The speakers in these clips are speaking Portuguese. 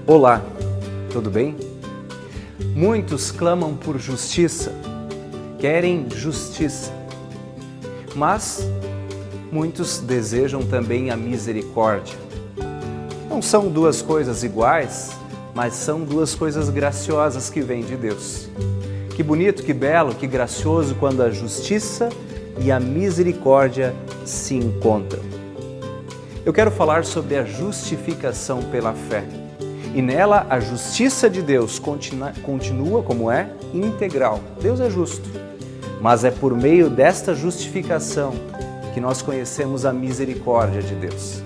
Olá, tudo bem? Muitos clamam por justiça, querem justiça, mas muitos desejam também a misericórdia. Não são duas coisas iguais, mas são duas coisas graciosas que vêm de Deus. Que bonito, que belo, que gracioso quando a justiça e a misericórdia se encontram. Eu quero falar sobre a justificação pela fé. E nela a justiça de Deus continua como é, integral. Deus é justo. Mas é por meio desta justificação que nós conhecemos a misericórdia de Deus.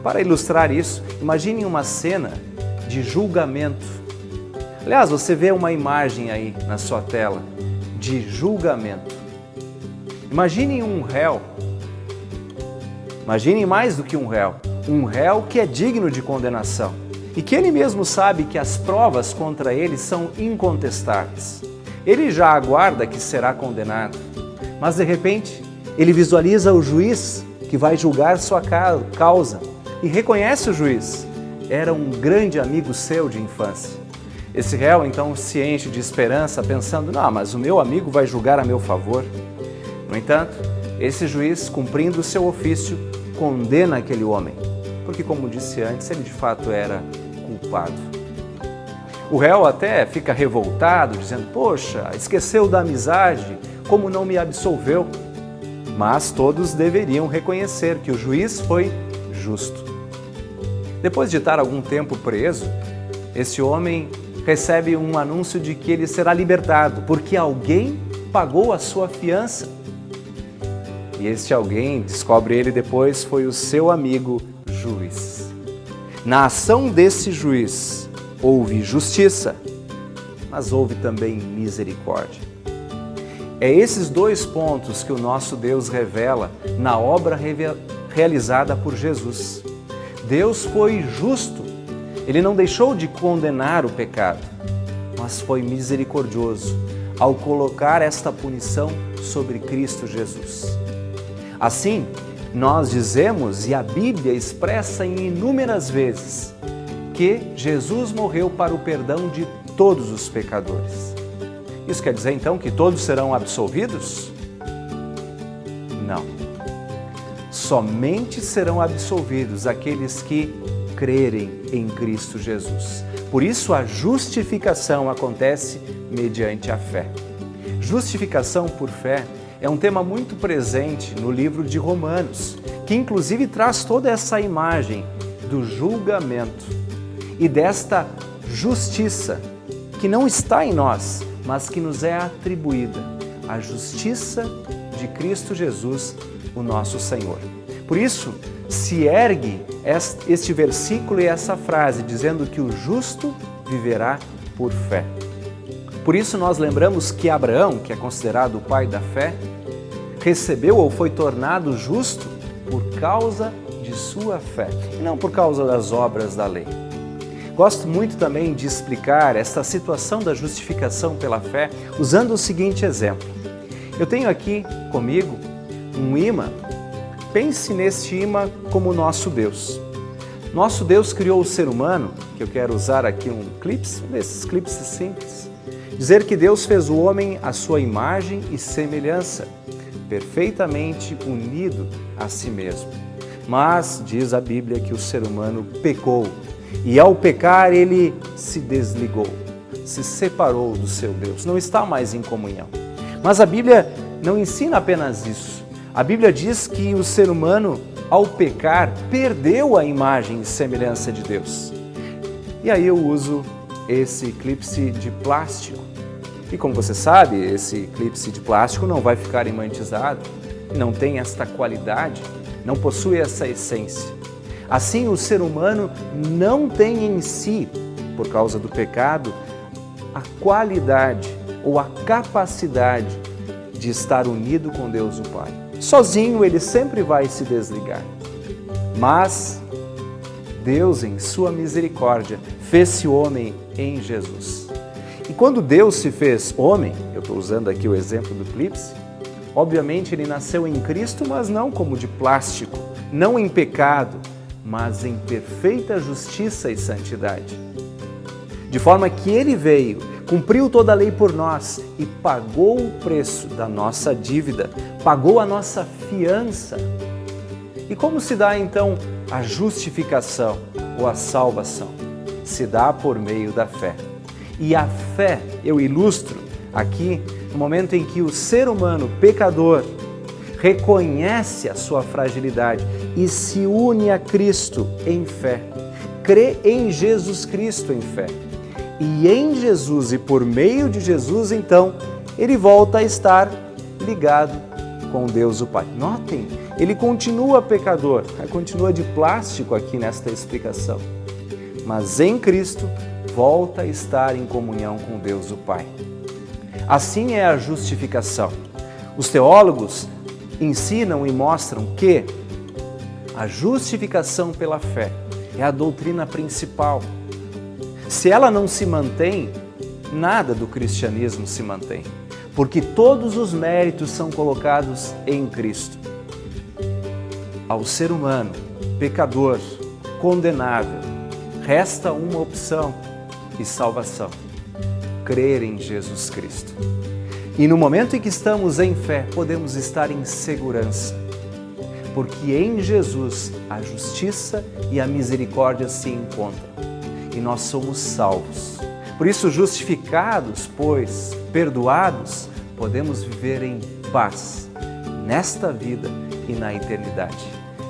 Para ilustrar isso, imagine uma cena de julgamento. Aliás, você vê uma imagem aí na sua tela de julgamento. Imagine um réu. Imagine mais do que um réu que é digno de condenação e que ele mesmo sabe que as provas contra ele são incontestáveis. Ele já aguarda que será condenado, mas de repente ele visualiza o juiz que vai julgar sua causa e reconhece o juiz. Era um grande amigo seu de infância. Esse réu então se enche de esperança pensando, não, mas o meu amigo vai julgar a meu favor. No entanto, esse juiz, cumprindo o seu ofício, condena aquele homem, porque como disse antes, ele de fato era culpado. O réu até fica revoltado, dizendo, poxa, esqueceu da amizade, como não me absolveu? Mas todos deveriam reconhecer que o juiz foi justo. Depois de estar algum tempo preso, esse homem recebe um anúncio de que ele será libertado, porque alguém pagou a sua fiança. E este alguém, descobre ele depois, foi o seu amigo juiz. Na ação desse juiz, houve justiça, mas houve também misericórdia. É esses dois pontos que o nosso Deus revela na obra realizada por Jesus. Deus foi justo, Ele não deixou de condenar o pecado, mas foi misericordioso ao colocar esta punição sobre Cristo Jesus. Assim, nós dizemos, e a Bíblia expressa em inúmeras vezes, que Jesus morreu para o perdão de todos os pecadores. Isso quer dizer então que todos serão absolvidos? Não. Somente serão absolvidos aqueles que crerem em Cristo Jesus. Por isso a justificação acontece mediante a fé. Justificação por fé é um tema muito presente no livro de Romanos, que inclusive traz toda essa imagem do julgamento e desta justiça que não está em nós, mas que nos é atribuída, a justiça de Cristo Jesus, o nosso Senhor. Por isso, se ergue este versículo e essa frase, dizendo que o justo viverá por fé. Por isso nós lembramos que Abraão, que é considerado o pai da fé, recebeu ou foi tornado justo por causa de sua fé, e não por causa das obras da lei. Gosto muito também de explicar esta situação da justificação pela fé usando o seguinte exemplo. Eu tenho aqui comigo um imã. Pense neste imã como nosso Deus. Nosso Deus criou o ser humano, que eu quero usar aqui um desses clipes simples, dizer que Deus fez o homem à sua imagem e semelhança, perfeitamente unido a si mesmo. Mas diz a Bíblia que o ser humano pecou e ao pecar ele se desligou, se separou do seu Deus, não está mais em comunhão. Mas a Bíblia não ensina apenas isso. A Bíblia diz que o ser humano, ao pecar, perdeu a imagem e semelhança de Deus. E aí eu uso esse clipe de plástico. E como você sabe, esse clipe de plástico não vai ficar imantizado, não tem esta qualidade, não possui essa essência. Assim, o ser humano não tem em si, por causa do pecado, a qualidade ou a capacidade de estar unido com Deus o Pai. Sozinho ele sempre vai se desligar. Mas Deus, em sua misericórdia, fez-se homem em Jesus. E quando Deus se fez homem, eu estou usando aqui o exemplo do clipe, obviamente ele nasceu em Cristo, mas não como de plástico, não em pecado, mas em perfeita justiça e santidade. de forma que Ele veio, cumpriu toda a lei por nós e pagou o preço da nossa dívida, pagou a nossa fiança. E como se dá então a justificação ou a salvação? Se dá por meio da fé. E a fé, eu ilustro aqui, no momento em que o ser humano pecador reconhece a sua fragilidade e se une a Cristo em fé, crê em Jesus Cristo em fé. E em Jesus e por meio de Jesus, então, ele volta a estar ligado com Deus o Pai. Notem, ele continua pecador, continua de plástico aqui nesta explicação. Mas em Cristo, volta a estar em comunhão com Deus o Pai. Assim é a justificação. Os teólogos ensinam e mostram que a justificação pela fé é a doutrina principal. Se ela não se mantém, nada do cristianismo se mantém, porque todos os méritos são colocados em Cristo. Ao ser humano, pecador, condenável, resta uma opção e salvação: crer em Jesus Cristo. E no momento em que estamos em fé, podemos estar em segurança, porque em Jesus a justiça e a misericórdia se encontram e nós somos salvos. Por isso, justificados, pois perdoados, podemos viver em paz nesta vida e na eternidade.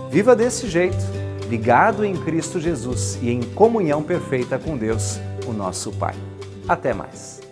Viva desse jeito, ligado em Cristo Jesus e em comunhão perfeita com Deus, o nosso Pai. Até mais.